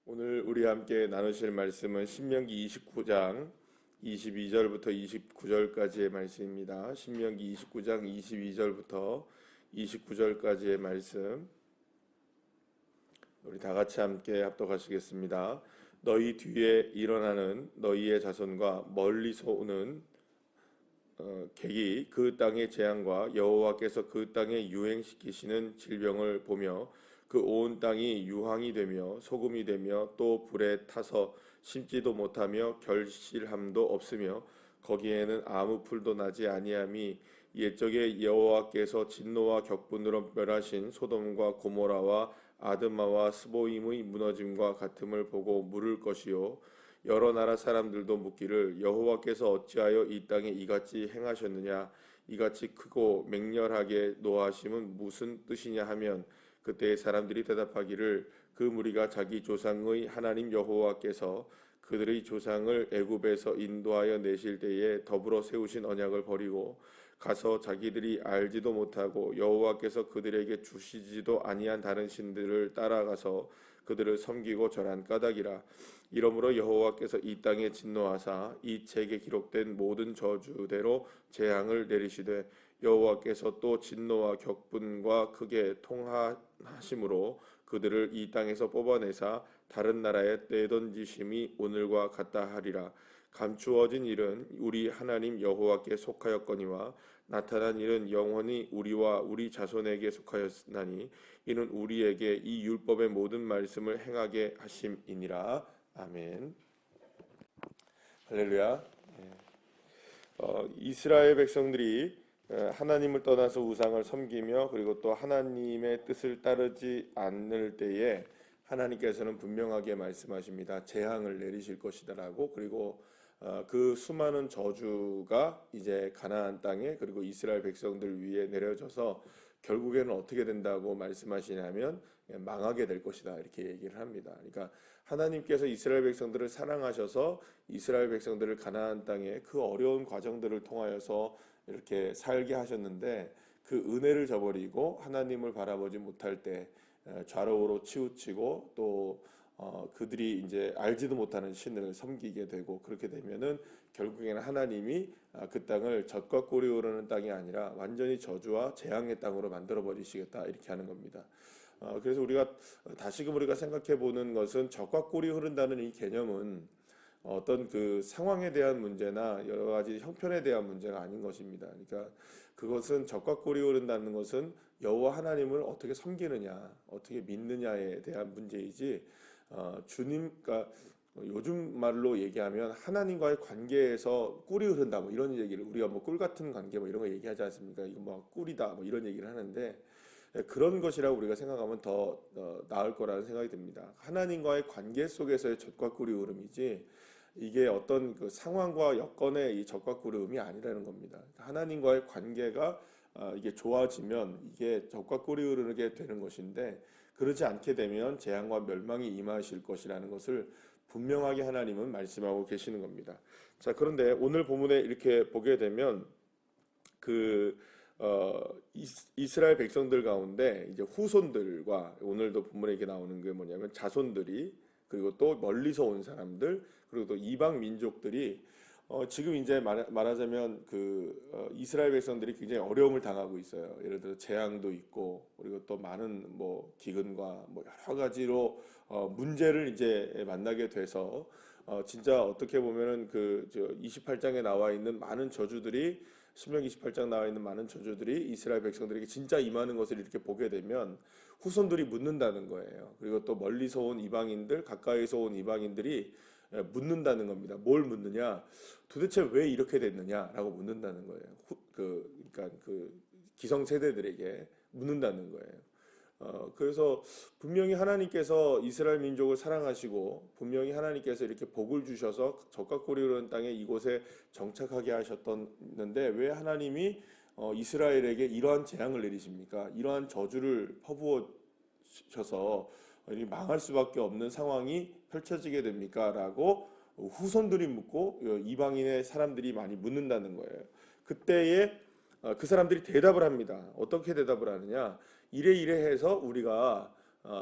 오늘 우리 함께 나누실 말씀은 신명기 29장 22절부터 29절까지의 말씀입니다. 신명기 29장 22절부터 29절까지의 말씀 우리 다 같이 함께 합독하시겠습니다. 너희 뒤에 일어나는 너희의 자손과 멀리서 오는 객이 그 땅의 재앙과 여호와께서 그 땅에 유행시키시는 질병을 보며 그 온 땅이 유황이 되며 소금이 되며 또 불에 타서 심지도 못하며 결실함도 없으며 거기에는 아무 풀도 나지 아니함이 옛적에 여호와께서 진노와 격분으로 멸하신 소돔과 고모라와 아드마와 스보임의 무너짐과 같음을 보고 물을 것이요 여러 나라 사람들도 묻기를 여호와께서 어찌하여 이 땅에 이같이 행하셨느냐 이같이 크고 맹렬하게 노하심은 무슨 뜻이냐 하면 그때 사람들이 대답하기를 그 무리가 자기 조상의 하나님 여호와께서 그들의 조상을 애굽에서 인도하여 내실 때에 더불어 세우신 언약을 버리고 가서 자기들이 알지도 못하고 여호와께서 그들에게 주시지도 아니한 다른 신들을 따라가서 그들을 섬기고 절한 까닭이라. 이러므로 여호와께서 이 땅에 진노하사 이 책에 기록된 모든 저주대로 재앙을 내리시되 여호와께서 또 진노와 격분과 크게 통하심으로 그들을 이 땅에서 뽑아내사 다른 나라에 내던지심이 오늘과 같다 하리라. 감추어진 일은 우리 하나님 여호와께 속하였거니와 나타난 일은 영원히 우리와 우리 자손에게 속하였나니 이는 우리에게 이 율법의 모든 말씀을 행하게 하심이니라. 아멘. 할렐루야. 이스라엘 백성들이 하나님을 떠나서 우상을 섬기며 그리고 또 하나님의 뜻을 따르지 않을 때에 하나님께서는 분명하게 말씀하십니다. 재앙을 내리실 것이다라고. 그리고 그 수많은 저주가 이제 가나안 땅에 그리고 이스라엘 백성들 위에 내려져서 결국에는 어떻게 된다고 말씀하시냐면 망하게 될 것이다 이렇게 얘기를 합니다. 그러니까 하나님께서 이스라엘 백성들을 사랑하셔서 이스라엘 백성들을 가나안 땅에 그 어려운 과정들을 통하여서 이렇게 살게 하셨는데 그 은혜를 저버리고 하나님을 바라보지 못할 때 좌로우로 치우치고 또 그들이 이제 알지도 못하는 신을 섬기게 되고 그렇게 되면은 결국에는 하나님이 그 땅을 젖과 꿀이 흐르는 땅이 아니라 완전히 저주와 재앙의 땅으로 만들어 버리시겠다 이렇게 하는 겁니다. 그래서 우리가 다시금 우리가 생각해 보는 것은 젖과 꿀이 흐른다는 이 개념은 어떤 그 상황에 대한 문제나 여러 가지 형편에 대한 문제가 아닌 것입니다. 그러니까 그것은 젖과 꿀이 흐른다는 것은 여호와 하나님을 어떻게 섬기느냐, 어떻게 믿느냐에 대한 문제이지 주님, 그러니까 요즘 말로 얘기하면 하나님과의 관계에서 꿀이 흐른다 뭐 이런 얘기를 우리가 뭐 꿀 같은 관계 뭐 이런 거 얘기하지 않습니까? 이거 뭐 꿀이다 뭐 이런 얘기를 하는데 그런 것이라고 우리가 생각하면 더 나을 거라는 생각이 듭니다. 하나님과의 관계 속에서의 젖과 꿀이 흐름이지 이게 어떤 그 상황과 여건의 이 젖과 꿀의 흐름이 아니라는 겁니다. 하나님과의 관계가 이게 좋아지면 이게 젖과 꿀이 흐르게 되는 것인데 그러지 않게 되면 재앙과 멸망이 임하실 것이라는 것을 분명하게 하나님은 말씀하고 계시는 겁니다. 자, 그런데 오늘 본문에 이렇게 보게 되면 그 이스라엘 백성들 가운데 이제 후손들과 오늘도 본문에 이렇게 나오는 게 뭐냐면 자손들이 그리고 또 멀리서 온 사람들 그리고 또 이방 민족들이 지금 이제 말하자면 이스라엘 백성들이 굉장히 어려움을 당하고 있어요. 예를 들어 재앙도 있고 그리고 또 많은 뭐 기근과 뭐 여러 가지로 문제를 이제 만나게 돼서 진짜 어떻게 보면은 28장에 나와 있는 많은 저주들이 신명기 28장 나와 있는 많은 저주들이 이스라엘 백성들에게 진짜 임하는 것을 이렇게 보게 되면 후손들이 묻는다는 거예요. 그리고 또 멀리서 온 이방인들, 가까이서 온 이방인들이 묻는다는 겁니다. 뭘 묻느냐? 도대체 왜 이렇게 됐느냐라고 묻는다는 거예요. 그러니까 기성 세대들에게 묻는다는 거예요. 그래서 분명히 하나님께서 이스라엘 민족을 사랑하시고 분명히 하나님께서 이렇게 복을 주셔서 젖과 꿀이 흐르는 땅에 이곳에 정착하게 하셨는데 왜 하나님이 이스라엘에게 이러한 재앙을 내리십니까? 이러한 저주를 퍼부어셔서 망할 수밖에 없는 상황이 펼쳐지게 됩니까? 라고 후손들이 묻고 이방인의 사람들이 많이 묻는다는 거예요. 그때에 그 사람들이 대답을 합니다. 어떻게 대답을 하느냐? 이래 해서 우리가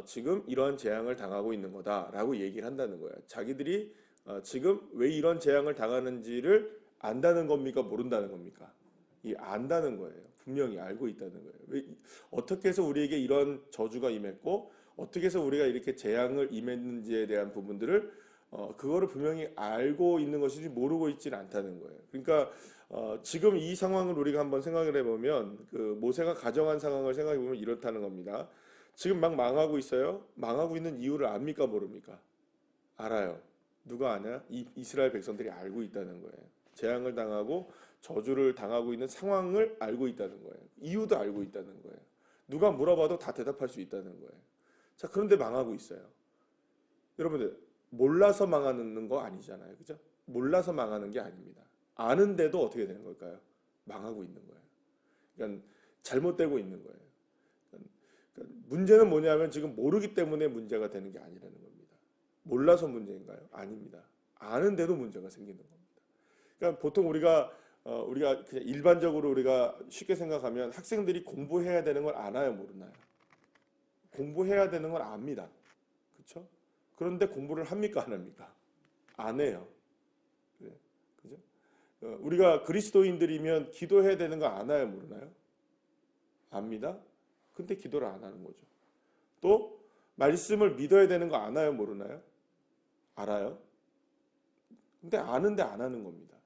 지금 이런 재앙을 당하고 있는 거다라고 얘기를 한다는 거예요. 자기들이 지금 왜 이런 재앙을 당하는지를 안다는 겁니까? 모른다는 겁니까? 안다는 거예요. 분명히 알고 있다는 거예요. 어떻게 해서 우리에게 이런 저주가 임했고 어떻게 해서 우리가 이렇게 재앙을 임했는지에 대한 부분들을 그거를 분명히 알고 있는 것이지 모르고 있지는 않다는 거예요. 그러니까 지금 이 상황을 우리가 한번 생각을 해보면 그 모세가 가정한 상황을 생각해 보면 이렇다는 겁니다. 지금 막 망하고 있어요. 망하고 있는 이유를 압니까 모릅니까? 알아요. 누가 아냐? 이스라엘 백성들이 알고 있다는 거예요. 재앙을 당하고 저주를 당하고 있는 상황을 알고 있다는 거예요. 이유도 알고 있다는 거예요. 누가 물어봐도 다 대답할 수 있다는 거예요. 자, 그런데 망하고 있어요. 여러분들 몰라서 망하는 거 아니잖아요. 그죠? 몰라서 망하는 게 아닙니다. 아는데도 어떻게 되는 걸까요? 망하고 있는 거예요. 그러니까 잘못되고 있는 거예요. 그러니까 문제는 뭐냐면 지금 모르기 때문에 문제가 되는 게 아니라는 겁니다. 몰라서 문제인가요? 아닙니다. 아는데도 문제가 생기는 겁니다. 그러니까 보통 우리가 그냥 일반적으로 우리가 쉽게 생각하면 학생들이 공부해야 되는 걸 아나요, 모르나요? 공부해야 되는 걸 압니다. 그렇죠? 그런데 공부를 합니까, 안 합니까? 안 해요. 네, 그죠? 우리가 그리스도인들이면 기도해야 되는 거 아나요, 모르나요? 압니다. 근데 기도를 안 하는 거죠. 또 말씀을 믿어야 되는 거 아나요, 모르나요? 알아요. 근데 아는데 안 하는 겁니다.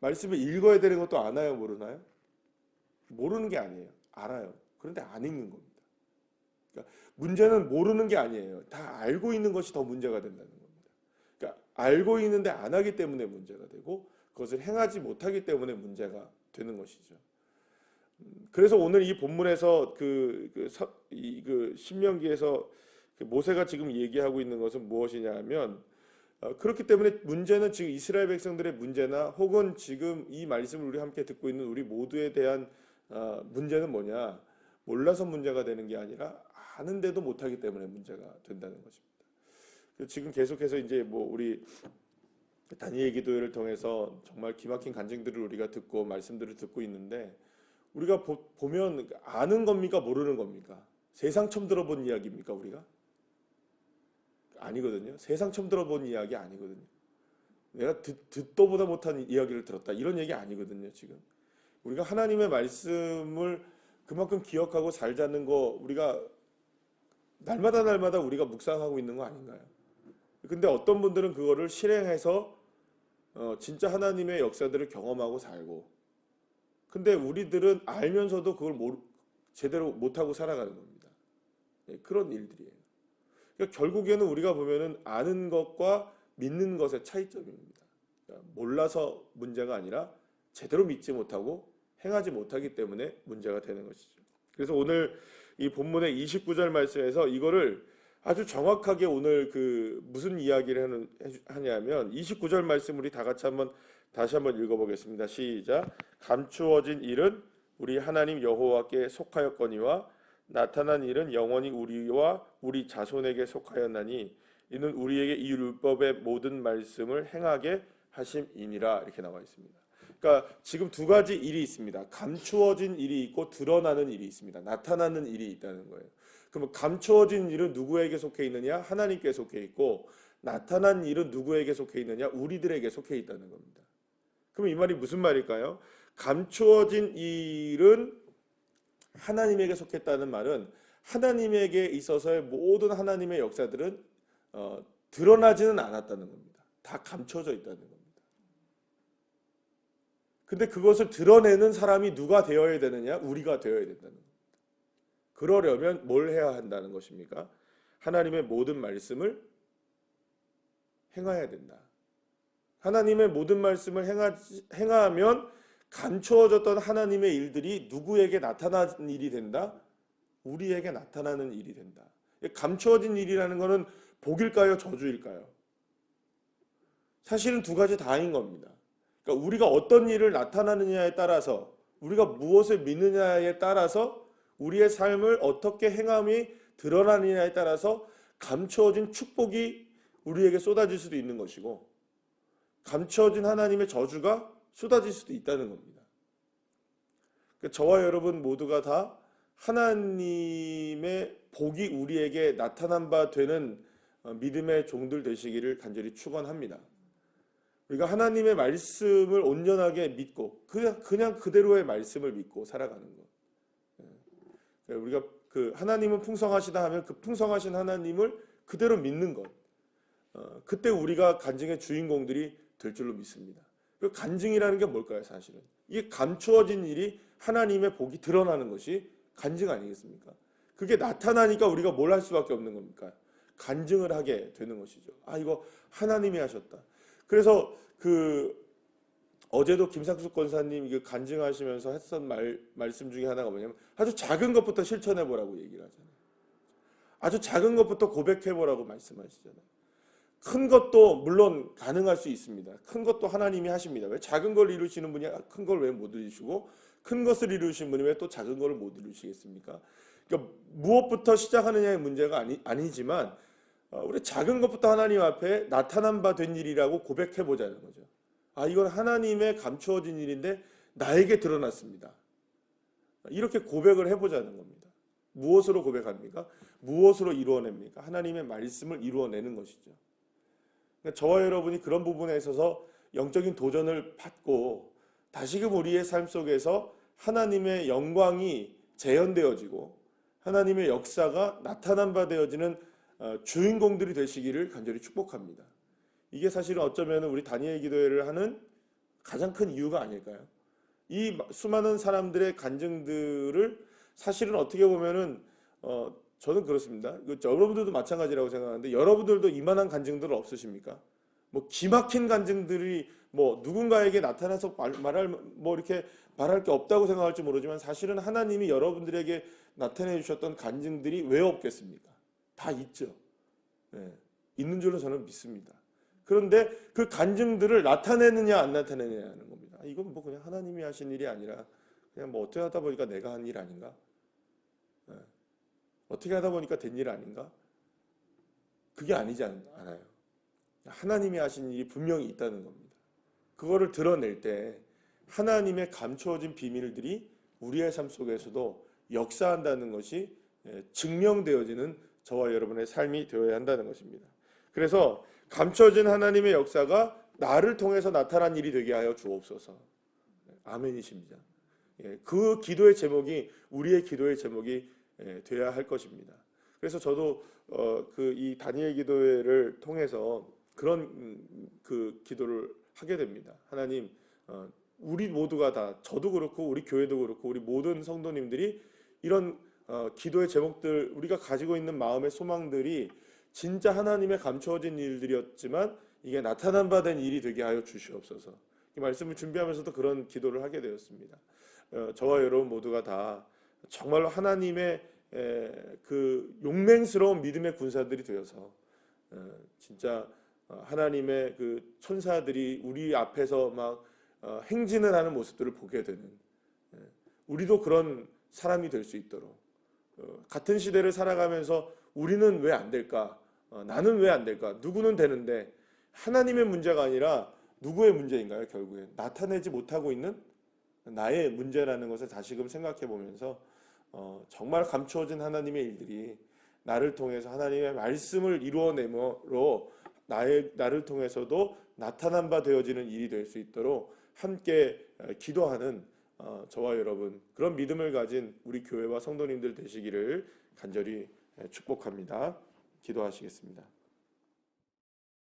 말씀을 읽어야 되는 것도 아나요, 모르나요? 모르는 게 아니에요. 알아요. 그런데 안 읽는 겁니다. 그러니까 문제는 모르는 게 아니에요. 다 알고 있는 것이 더 문제가 된다는 겁니다. 그러니까 알고 있는데 안 하기 때문에 문제가 되고 그것을 행하지 못하기 때문에 문제가 되는 것이죠. 그래서 오늘 이 본문에서 신명기에서 모세가 지금 얘기하고 있는 것은 무엇이냐 하면 그렇기 때문에 문제는 지금 이스라엘 백성들의 문제나 혹은 지금 이 말씀을 우리 함께 듣고 있는 우리 모두에 대한 문제는 뭐냐? 몰라서 문제가 되는 게 아니라 아는데도 못하기 때문에 문제가 된다는 것입니다. 지금 계속해서 이제 우리 다니엘 기도회를 통해서 정말 기막힌 간증들을 우리가 듣고 말씀들을 듣고 있는데 우리가 보면 아는 겁니까? 모르는 겁니까? 세상 처음 들어본 이야기입니까? 우리가? 아니거든요. 세상 처음 들어본 이야기 아니거든요. 내가 듣도 보다 못한 이야기를 들었다. 이런 얘기 아니거든요. 지금 우리가 하나님의 말씀을 그만큼 기억하고 살자는 거 우리가 날마다 우리가 묵상하고 있는 거 아닌가요? 근데 어떤 분들은 그거를 실행해서 진짜 하나님의 역사들을 경험하고 살고 근데 우리들은 알면서도 그걸 제대로 못하고 살아가는 겁니다. 그런 일들이에요. 그러니까 결국에는 우리가 보면은 아는 것과 믿는 것의 차이점입니다. 그러니까 몰라서 문제가 아니라 제대로 믿지 못하고 행하지 못하기 때문에 문제가 되는 것이죠. 그래서 오늘 이 본문의 29절 말씀에서 이거를 아주 정확하게 오늘 무슨 이야기를 하냐면 29절 말씀 우리 다 같이 다시 한번 읽어보겠습니다. 시작. 감추어진 일은 우리 하나님 여호와께 속하였거니와 나타난 일은 영원히 우리와 우리 자손에게 속하였나니 이는 우리에게 이 율법의 모든 말씀을 행하게 하심이니라 이렇게 나와 있습니다. 그러니까 지금 두 가지 일이 있습니다. 감추어진 일이 있고 드러나는 일이 있습니다. 나타나는 일이 있다는 거예요. 그러면 감추어진 일은 누구에게 속해 있느냐? 하나님께 속해 있고 나타난 일은 누구에게 속해 있느냐? 우리들에게 속해 있다는 겁니다. 그럼 이 말이 무슨 말일까요? 감추어진 일은 하나님에게 속했다는 말은 하나님에게 있어서의 모든 하나님의 역사들은 드러나지는 않았다는 겁니다. 다 감춰져 있다는 겁니다. 근데 그것을 드러내는 사람이 누가 되어야 되느냐? 우리가 되어야 된다는 겁니다. 그러려면 뭘 해야 한다는 것입니까? 하나님의 모든 말씀을 행해야 된다. 하나님의 모든 말씀을 행하면 감추어졌던 하나님의 일들이 누구에게 나타나는 일이 된다? 우리에게 나타나는 일이 된다. 감추어진 일이라는 것은 복일까요? 저주일까요? 사실은 두 가지 다인 겁니다. 그러니까 우리가 어떤 일을 나타나느냐에 따라서 우리가 무엇을 믿느냐에 따라서 우리의 삶을 어떻게 행함이 드러나느냐에 따라서 감추어진 축복이 우리에게 쏟아질 수도 있는 것이고 감추어진 하나님의 저주가 쏟아질 수도 있다는 겁니다. 그러니까 저와 여러분 모두가 다 하나님의 복이 우리에게 나타난 바 되는 믿음의 종들 되시기를 간절히 축원합니다. 우리가 하나님의 말씀을 온전하게 믿고 그냥 그대로의 말씀을 믿고 살아가는 것. 우리가 그 하나님은 풍성하시다 하면 그 풍성하신 하나님을 그대로 믿는 것. 그때 우리가 간증의 주인공들이 될 줄로 믿습니다. 그 간증이라는 게 뭘까요, 사실은? 이게 감추어진 일이 하나님의 복이 드러나는 것이 간증 아니겠습니까? 그게 나타나니까 우리가 뭘 할 수밖에 없는 겁니까? 간증을 하게 되는 것이죠. 아, 이거 하나님이 하셨다. 그래서 어제도 김상숙 권사님 간증하시면서 했던 말씀 중에 하나가 뭐냐면 아주 작은 것부터 실천해 보라고 얘기를 하잖아요. 아주 작은 것부터 고백해 보라고 말씀하시잖아요. 큰 것도 물론 가능할 수 있습니다. 큰 것도 하나님이 하십니다. 왜 작은 걸 이루시는 분이 큰 걸 왜 못 이루시고 큰 것을 이루신 분이 왜 또 작은 걸 못 이루시겠습니까? 그러니까 무엇부터 시작하느냐의 문제가 아니지만 우리 작은 것부터 하나님 앞에 나타난 바 된 일이라고 고백해 보자는 거죠. 아, 이건 하나님의 감추어진 일인데 나에게 드러났습니다. 이렇게 고백을 해보자는 겁니다. 무엇으로 고백합니까? 무엇으로 이루어냅니까? 하나님의 말씀을 이루어내는 것이죠. 그러니까 저와 여러분이 그런 부분에 있어서 영적인 도전을 받고 다시금 우리의 삶 속에서 하나님의 영광이 재현되어지고 하나님의 역사가 나타난 바 되어지는 주인공들이 되시기를 간절히 축복합니다. 이게 사실은 어쩌면 우리 다니엘 기도회를 하는 가장 큰 이유가 아닐까요? 이 수많은 사람들의 간증들을 사실은 어떻게 보면은 저는 그렇습니다. 여러분들도 마찬가지라고 생각하는데 여러분들도 이만한 간증들 없으십니까? 뭐 기막힌 간증들이 뭐 누군가에게 나타나서 이렇게 말할 게 없다고 생각할지 모르지만 사실은 하나님이 여러분들에게 나타내 주셨던 간증들이 왜 없겠습니까? 다 있죠. 네, 있는 줄로 저는 믿습니다. 그런데 그 간증들을 나타내느냐 안 나타내느냐는 겁니다. 이건 뭐 그냥 하나님이 하신 일이 아니라 그냥 뭐 어떻게 하다 보니까 내가 한 일 아닌가? 네. 어떻게 하다 보니까 된 일 아닌가? 그게 아니지 않아요. 하나님이 하신 일이 분명히 있다는 겁니다. 그거를 드러낼 때 하나님의 감추어진 비밀들이 우리의 삶 속에서도 역사한다는 것이 증명되어지는 저와 여러분의 삶이 되어야 한다는 것입니다. 그래서 감춰진 하나님의 역사가 나를 통해서 나타난 일이 되게 하여 주옵소서. 아멘이십니다. 그 기도의 제목이 우리의 기도의 제목이 되어야 할 것입니다. 그래서 저도 이 다니엘 기도회를 통해서 그런 기도를 하게 됩니다. 하나님, 우리 모두가 다 저도 그렇고 우리 교회도 그렇고 우리 모든 성도님들이 이런 기도의 제목들 우리가 가지고 있는 마음의 소망들이 진짜 하나님의 감추어진 일들이었지만 이게 나타난 바 된 일이 되게 하여 주시옵소서. 이 말씀을 준비하면서도 그런 기도를 하게 되었습니다. 저와 여러분 모두가 다 정말로 하나님의 그 용맹스러운 믿음의 군사들이 되어서 진짜 하나님의 그 천사들이 우리 앞에서 막 행진을 하는 모습들을 보게 되는 우리도 그런 사람이 될 수 있도록 같은 시대를 살아가면서 우리는 왜 안 될까? 나는 왜 안 될까? 누구는 되는데 하나님의 문제가 아니라 누구의 문제인가요? 결국엔 나타내지 못하고 있는 나의 문제라는 것을 다시금 생각해 보면서 정말 감추어진 하나님의 일들이 나를 통해서 하나님의 말씀을 이루어내므로 나를 통해서도 나타난 바 되어지는 일이 될 수 있도록 함께 기도하는 저와 여러분 그런 믿음을 가진 우리 교회와 성도님들 되시기를 간절히 축복합니다. 기도하시겠습니다.